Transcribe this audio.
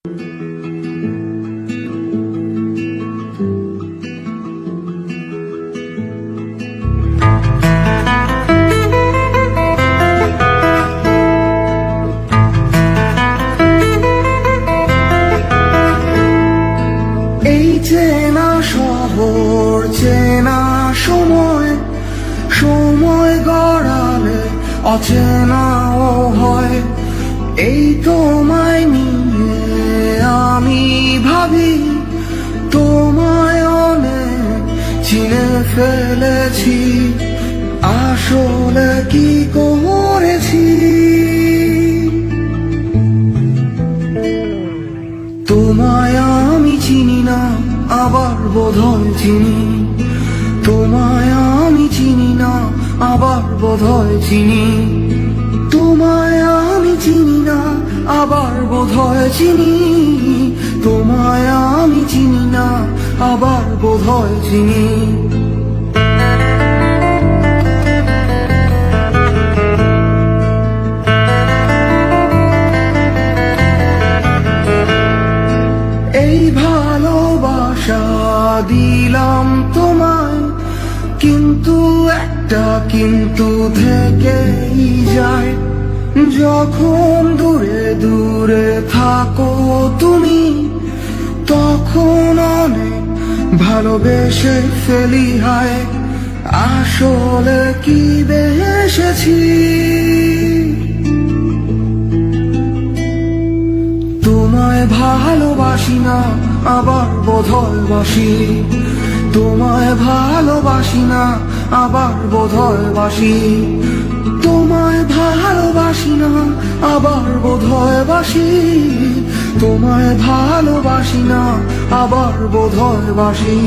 এই চেনা শহর চেনা সময়, সময় গড়ালে অচেনাও হয়। এই তোমায় নিয়ে আমি ভাবি, তোমায় অনেক চিনে ফেলেছি, আসলে কি করেছি। তোমায় আমি চিনি না, আবার বোধহয় চিনি। তোমায় আমি চিনি না, আবার বোধহয় চিনি। তোমায় আমি চিনি না, আবার বোধহয় চিনি। তোমায় আমি চিনি না, আবার বোধহয় চিনি। এই ভালোবাসা দিলাম তোমায়, কিন্তু একটা কিন্তু থেকেই যায়। যখন দূরে দূরে থাকো তুমি, তখন অনেক ভালোবেসে ফেলি হায়। আসলে কি বেসেছি। তোমায় ভালোবাসি না, আবার বোধহয় বাসি। তোমায় ভালোবাসি না, আবার বোধহয় বাসি। তোমায় ভালোবাসি না, আবার বোধহয় বাসি। তোমায় ভালোবাসি না, আবার বোধহয় বাসি।